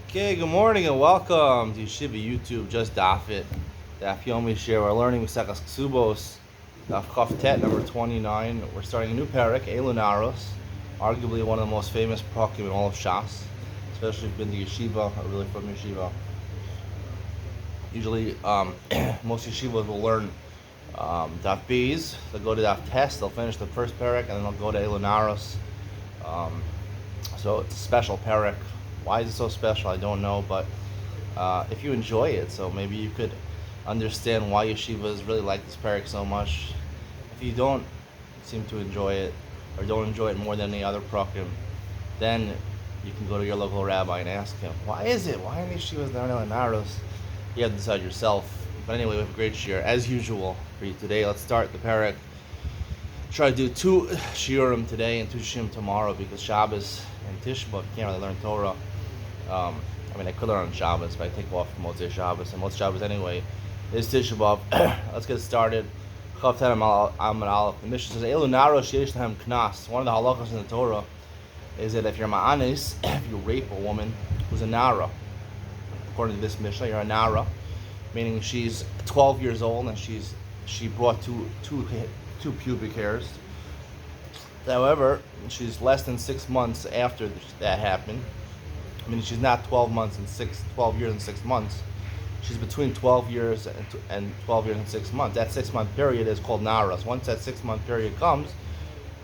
Okay, good morning and welcome to Yeshiva YouTube, just Daf It. Daf Yomi Shir. We're learning Maseches Kesubos, Daf Chaf Tet, number 29. We're starting a new parak, Elunaros, arguably one of the most famous prakim in all of Shas, especially if you've been to Yeshiva or really from Yeshiva. Usually, most yeshivas will learn Daf Beis, they'll go to Daf Test, they'll finish the first parak, and then they'll go to Elunaros. So it's a special parak. Why is it so special? I don't know, but if you enjoy it, so maybe you could understand why yeshivas really like this parak so much. If you don't seem to enjoy it, or don't enjoy it more than any other prakim, then you can go to your local rabbi and ask him, why is it? Why are yeshivas learning naros? You have to decide yourself. But anyway, we have a great shir, as usual, for you today. Let's start the parak. Try to do 2 shiurim today and 2 shiurim tomorrow because Shabbos and Tisha B'Av, you can't really learn Torah. I could learn on Shabbos, but I take off from Motzei Shabbos, and Motzei Shabbos anyway is Tisha B'Av. Let's get started. Chav Ten Amud Aleph. The Mishnah says, Elu Naro Sheish Lahem Knas. One of the halachas in the Torah is that if you're ma'anis, if you rape a woman who's a nara, according to this Mishnah, you're a nara, meaning she's 12 years old and she brought two pubic hairs. However, she's less than 6 months after that happened. I mean, she's not 12 years and 6 months. She's between 12 years and 12 years and 6 months. That 6-month period is called naras. Once that 6-month period comes,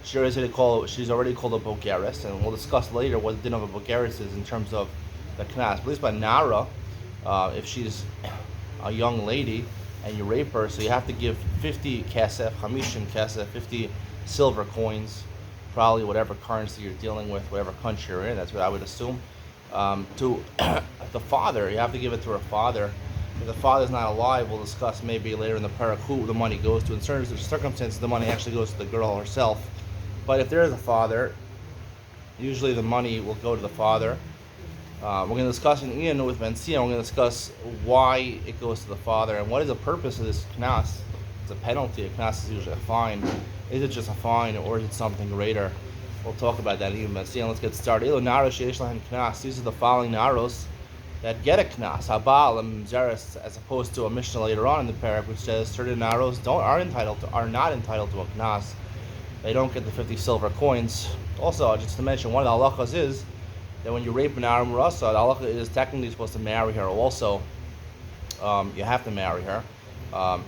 she's already called a bogeres, and we'll discuss later what the din of a bogeres is in terms of the knas. But at least by nara, if she's a young lady and you rape her, so you have to give 50 kesef, 50 silver coins, probably whatever currency you're dealing with, whatever country you're in. That's what I would assume. To the father, you have to give it to her father. If the father's not alive, we'll discuss maybe later in the parak who the money goes to. In certain circumstances, the money actually goes to the girl herself. But if there is a father, usually the money will go to the father. We're going to discuss in Ian with Ben Sia, we're going to discuss why it goes to the father and what is the purpose of this knas. It's a penalty. A knas is usually a fine. Is it just a fine or is it something greater? We'll talk about that in Ian Ben Sia. Let's get started. These are the following naros that get a knas. Habal and Zeres, as opposed to a Mishnah later on in the parak which says certain naros are not entitled to a knas. They don't get the 50 silver coins. Also, just to mention, one of the halachas is that when you rape an Aram Rasa, the halacha is technically supposed to marry her also. You have to marry her.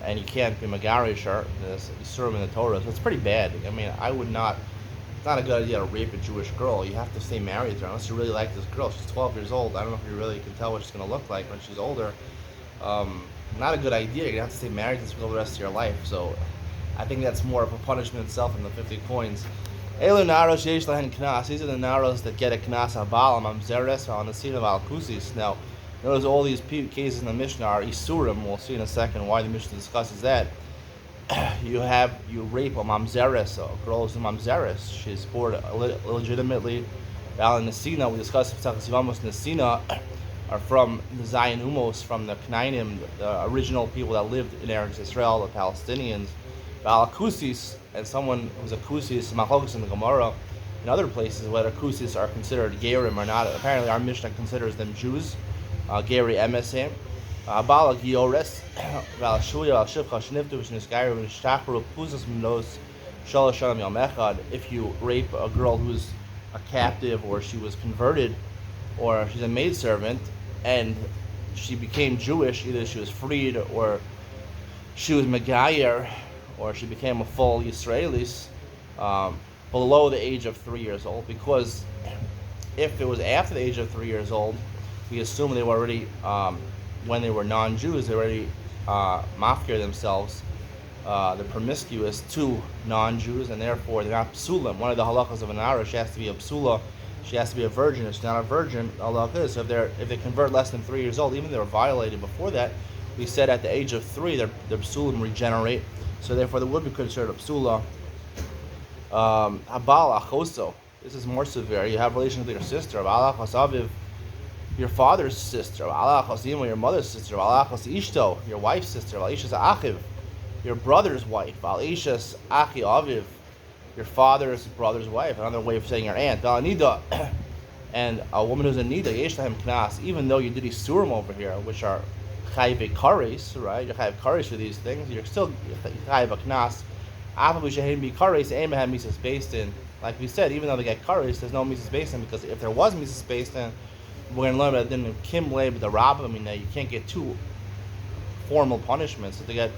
And you can't be megarish her. You serve in the Torah. So it's pretty bad. I mean, it's not a good idea to rape a Jewish girl. You have to stay married to her unless you really like this girl. She's 12 years old. I don't know if you really can tell what she's going to look like when she's older. Not a good idea. You have to stay married to this girl the rest of your life. So I think that's more of a punishment itself than the 50 coins. Elu naros yesh lahen knas. These are the naros that get a knas habal mamzeres on the scene of al kusis. Now, notice all these cases in the Mishnah are isurim. We'll see in a second why the Mishnah discusses that. You rape a mamzeres, a girl who's a mamzeres. She's born illegitimately. Val and Nesina, we discussed Kesubos Nesina are from the Zion Umos, from the Canaanim, the original people that lived in Eretz Israel, the Palestinians. Val Kusis, and someone who's a kusis, machlokas in the Gemara, in other places, whether kusis are considered gerim or not. Apparently, our Mishnah considers them Jews. Geri emesim. Bala giores. Val shuya al shivcha shniftu v'shniskayru v'nishtachru puzas minos shalosh shanam yom echad. If you rape a girl who's a captive, or she was converted, or she's a maidservant, and she became Jewish, either she was freed, or she was megayer, or she became a full Yisraelis below the age of 3 years old, because if it was after the age of 3 years old, we assume they were already, when they were non-Jews, they already mafkir themselves, they're promiscuous to non-Jews, and therefore they're not psulim. One of the halachas of an Ara, she has to be a psula, she has to be a virgin. If she's not a virgin, halakha is, so if they convert less than 3 years old, even if they were violated before that, we said at the age of 3, their psulim regenerate. So therefore, they would be considered a psula. Abal achoso. This is more severe. You have relations with your sister. Abal achos aviv, your father's sister. Abal achos ima, your mother's sister. Abal achos ishto, your wife's sister. Abal ishas achiv, your brother's wife. Abal ishas achi aviv, your father's brother's wife. Another way of saying your aunt. Abal nida, And a woman who's in nida, yesh lahem knas, even though you did isurim over here, which are chayve kares, right? You have kares for these things. You're still chayve a knas. Afav shehem be kares, aim have misas based in. Like we said, even though they get kares, there's no misas based in, because if there was misas based in, we're going to learn about then kim leb the rabbah. I mean, you can't get two formal punishments. So to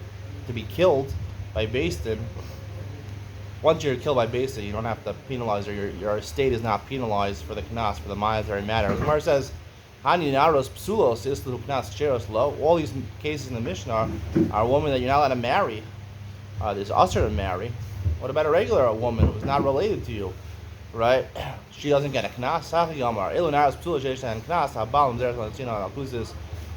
be killed by based in. Once you're killed by based in, you don't have to penalize, or your estate is not penalized for the knas, for the monetary matter. The Gemara says, "Hani naros psulos islu knas cheros lo." All these cases in the Mishnah are women that you're not allowed to marry. There's usher to marry. What about a regular woman who's not related to you, right? She doesn't get a knas.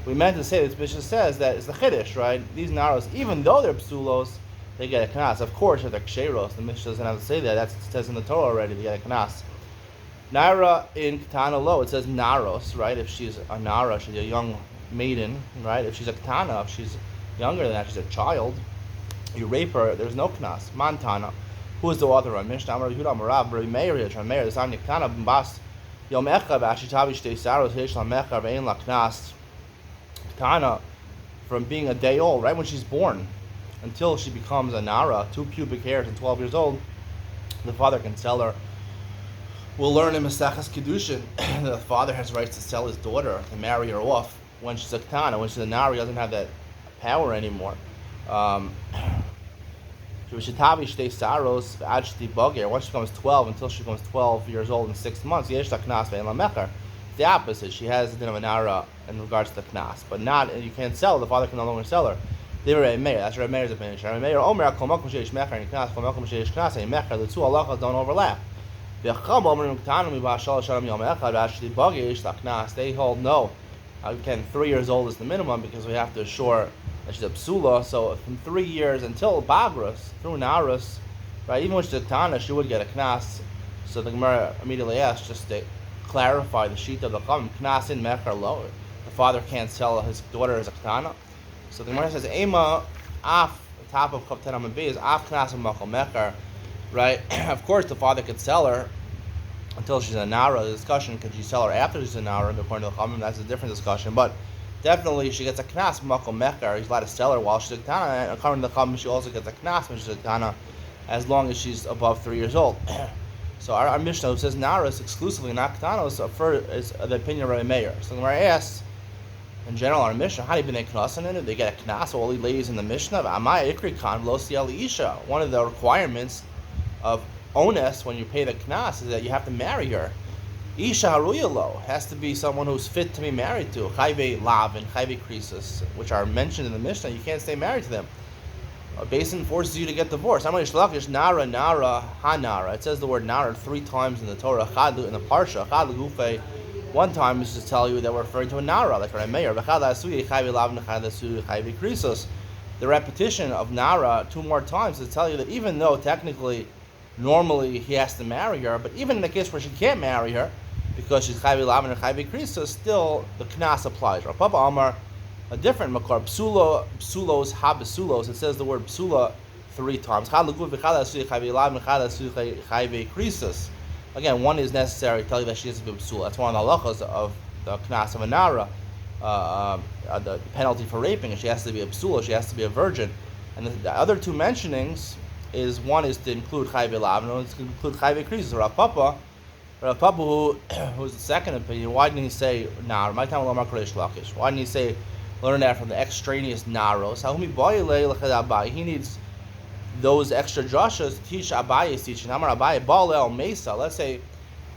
We meant to say this Mishnah says that it's the chiddush, right? These naros, even though they're psulos, they get a knas. Of course, if they're ksheros, the Mishnah doesn't have to say that. It says in the Torah already, they get a knas. Naira in Ketana lo, it says naros, right? If she's a nara, she's a young maiden, right? If she's a ketana, if she's younger than that, she's a child, you rape her, there's no knas. Mantana, who is the author of Mishnah? Amar Yehuda Amarav, Rabbi Meir, Rabbi Meir, the son of Ketana, Bas Yom Echav, Ashitavi Shtei Saros, Heish La Mechav, Ein La Knas. Ketana, from being a day old, right when she's born, until she becomes a nara, 2 pubic hairs and 12 years old, the father can sell her. We'll learn in Masechas Kedushin, the father has rights to sell his daughter, to marry her off when she's a ketana. When she's a nara, he doesn't have that power anymore. Once she becomes 12, until she becomes 12 years old and 6 months, yesh knas ve'en la mecher. The opposite. She has the din of a nara in regards to the knas, but not, you can't sell her. The father can no longer sell her. They were Meir. That's Rabbi Meir's opinion. Rabbi Meir Omer Kol Makom Sheish Mecher and Knas Kol Makom Sheish Knas and Mecher. The two halachas don't overlap. They hold no. Again, 3 years old is the minimum, because we have to assure that she's a psula. So from 3 years until bagras, through naras, right? Even when she's a ketana, she would get a knas. So the Gemara immediately asks, just to clarify the sheet of the chum, knas in mecher lo. The father can't sell his daughter as a ketana. So the Gemara says, "Ema af," the top of Chav Ten Amud Beis, "af knas v'makom mecher," right? Of course, the father could sell her until she's a nara. The discussion, could she sell her after she's a nara? According to the Chachamim, that's a different discussion. But definitely, she gets a knas v'makom mecher. He's allowed to sell her while she's a ketana. And according to the Chachamim, she also gets a knas when she's a ketana, as long as she's above 3 years old. So our Mishnah, who says nara is exclusively not ketana, is the opinion of Rabbi Meir. So the Gemara asks, in general, our Mishnah, how do you make knas in it? They get a knas, all the ladies in the Mishnah. Amai ikri kan lo siali isha. One of the requirements of ones when you pay the knas is that you have to marry her. Isha haruya lo has to be someone who's fit to be married to. Chayve lav and chayve krisus, which are mentioned in the Mishnah, you can't stay married to them. Basin forces you to get divorced. Amai shlakish nara nara hanara. It says the word nara 3 times in the Torah. Chad in the parsha. Chad gufe. One time is to tell you that we're referring to a nara, like Rabbi Meir. The repetition of nara 2 more times is to tell you that even though technically, normally he has to marry her, but even in the case where she can't marry her, because she's chayvi lavin or chayvi krisos, still the knas applies. Rav Papa Amar, a different makar, psulos habisulos. It says the word psula 3 times. Again, one is necessary to tell you that she has to be psula. That's one of the halachas of the knas of a nara, the penalty for raping. She has to be a psula. She has to be a virgin. And the other 2 mentionings is, one is to include chayve lav, and one is to include chayve krisos. Rav Papa, who's the second opinion, why didn't he say nara? My time lakish. Why didn't he say learn that from the extraneous naros? He needs those extra drashas to teach Abaye's teaching. Amar Abaye Balel Mesa. Let's say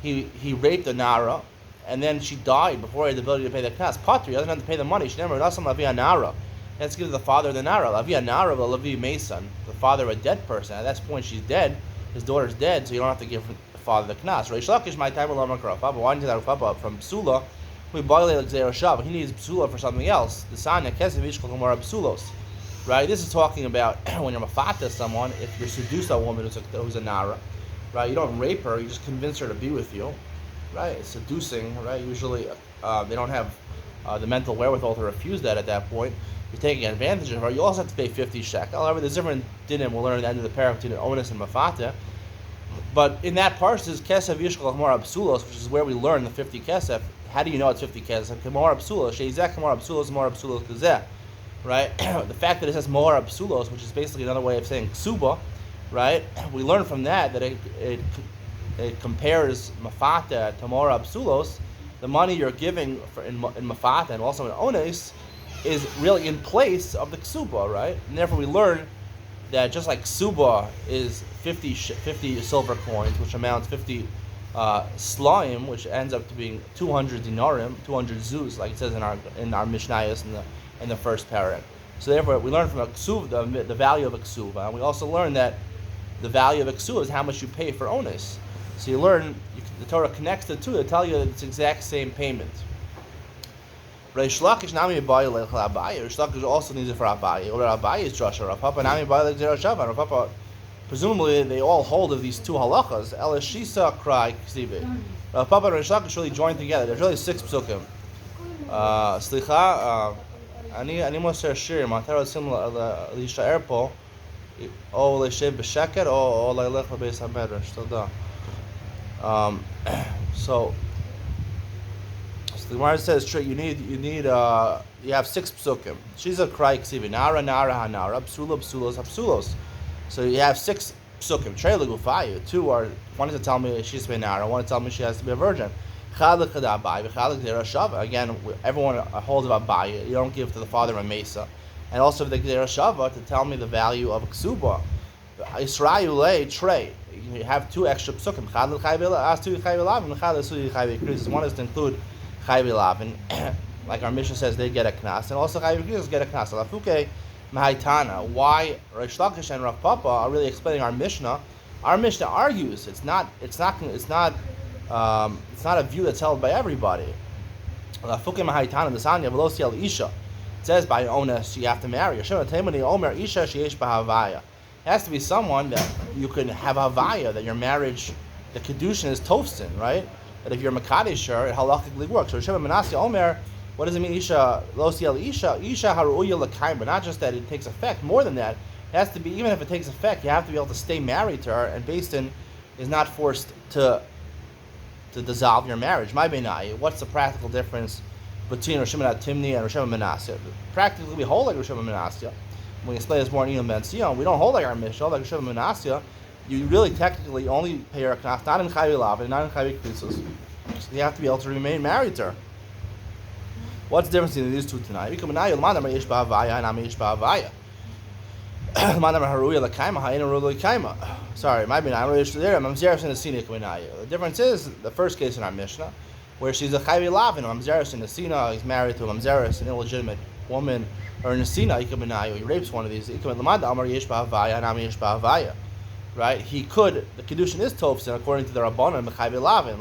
he raped a nara, and then she died before he had the ability to pay the knas. Patri, he doesn't have to pay the money. She never does something Lavi nara. He has to give the father the nara. Lavi nara, Lavi Mason, the father of a dead person. At that point, she's dead. His daughter's dead, so you don't have to give the father the knas. Reish Lakish, my time will Papa. Why didn't that Papa from Psula? We boil Shav. He needs Psula for something else. The Sanya Kesubos Kumara Psulos. Right, this is talking about when you're mafata someone, if you seduce a woman who's a nara, right? You don't rape her, you just convince her to be with you, right? It's seducing, right? Usually they don't have the mental wherewithal to refuse that at that point. You're taking advantage of her. You also have to pay 50 shekel. However, there's different dinim we'll learn at the end of the parak between onus and mafata. But in that parsha is Kesef Yishkol Kamor Absulos, which is where we learn the 50 Kesef. How do you know it's 50 Kesef? Kamor Absulos, Sheizek Kamor Absulos, Kamor Absulos Kazeh. Right? The fact that it says Mor Absulos, which is basically another way of saying Ksuba, right? We learn from that it compares Mafata to Mor Absulos. The money you're giving in Mafata and also in Ones is really in place of the Ksuba, right? And therefore we learn that just like Ksuba is 50 silver coins, which amounts 50 slaim, which ends up to being 200 dinarim, 200 zuz, like it says in our Mishnayos in the first parak. So therefore, we learn from a ksuv the value of a ksuva, and we also learn that the value of a ksuva is how much you pay for onus. So you learn the Torah connects the two to tell you that it's the exact same payment. Reish Lakish nami ba'ay lechel Abaye. Reish Lakish also needs it for Abaye. Or Abaye is Joshua. Rav Papa nami ba'ay lechel Shava. Rav Papa, presumably they all hold of these two halachas. El Shisa Krai Ksive. Rav Papa and Reish Lakish really joined together. There's really 6 psukim. Slicha. אני מוסר שיר, מותר רוצים להישאר פה, או לשב בשקט, או ללך לבית המדרש. תודה. So the Gemara says, you have 6 psukim. She's a krai ksivi, nara, hanara, psulos. So you have 6 psukim. Trei legufayu. 2 are, one is to tell me she's been nara, one to tell me she has to be a virgin. Again, everyone holds about Abaye. You don't give to the father a mesa. And also the Gdera Shava to tell me the value of a ksuba. Israel trey. You have 2 extra psukim. One is to include chayv elavin, like our Mishnah says, they get a knas, and also chayv elavin get a knas. Lafuke mahaitana. Why Reish Lakish and Rav Papa are really explaining our Mishnah? Our Mishnah argues it's not a view that's held by everybody. It says by onus you have to marry. It has to be someone that you can have havaya, that your marriage, the kedushin is tofsin, right? That if you're makadisher, it halachically works. So Omer, what does it mean? Isha haruya l'kaima. Not just that it takes effect. More than that, it has to be, even if it takes effect, you have to be able to stay married to her. And Beis Din is not forced to dissolve your marriage. My benai, what's the practical difference between Rosh Hashanah Timni and Rosh Hashanah Menasya? Practically, we hold like Rosh Hashanah Menasya. When we explain this more in Yom Ben Sion, we don't hold like our Mishnah, like Rosh Hashanah Menasya. You really technically only pay your knas, not in Chayv Elav, not in Chayv Krisus. So you have to be able to remain married to her. What's the difference between these two tonight? Sorry, my bad. The difference is the first case in our Mishnah, where she's a chayv elavin, mamzeres in Nesina, he's married to a mamzeres, an illegitimate woman, or Nesina, he rapes one of these. Right? He could. The kedushin is tofsin according to the Rabbanan chayv elavin.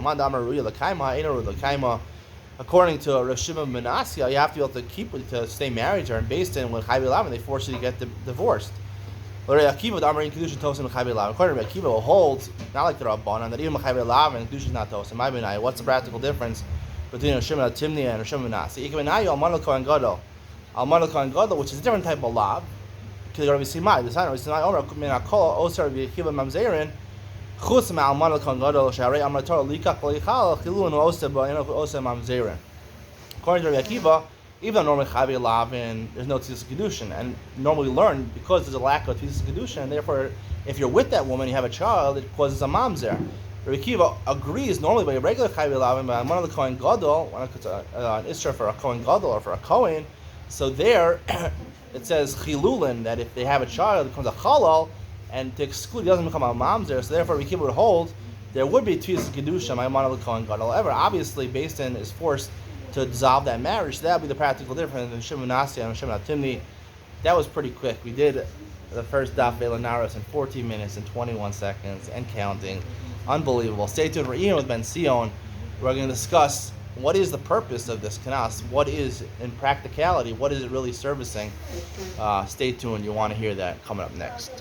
According to Rav Shimon ben Asya, you have to be able to stay married to her. And based on when chayv elavin, they force you to get divorced. According to Rabbi Akiva, will hold, not like the Rabbanan, that even Chayv Elav and Kedusha is not tosin. My benai, what's the practical difference between Rosh Hashanah Timni and Rosh Hashanah Menasya? Ikabenayu Alman Kohen Gadol, which is a different type of lav. Because Rabbi Simai, the son of Rabbi Simai, Omer Min Hakol Oser Rabbi Akiva Mamzerin, Chutz Ma'alman Kohen Gadol, Sharei Amar Torah Likach V'Lichal Chilun Oser Ba'Inok Oser Mamzerin. According to Rabbi Akiva, even though normally Chayv Elavin, there's no Tzitzis Kedushin, and normally learn because there's a lack of Tzitzis Kedushin, and therefore, if you're with that woman, you have a child, it causes a mamzer. Rabbi Akiva agrees normally by a regular Chayv Elavin, but one of the Kohen Gadol, when it's an Isra for a Kohen Gadol or for a Kohen, so there it says Chilulin, that if they have a child, it becomes a Chalal, and to exclude, it doesn't become a mamzer, so therefore Rabbi Akiva would hold there would be Tzitzis Kedushin by one of the Kohen Gadol. However, obviously, Beis Din is forced to dissolve that marriage. So that would be the practical difference in Shimon Nasya and Shimon Timni. That was pretty quick. We did the first Daf It in 14 minutes and 21 seconds and counting. Unbelievable. Stay tuned for Ian with Ben Sion. We're going to discuss what is the purpose of this kanas. What is, in practicality, what is it really servicing? Stay tuned. You want to hear that coming up next.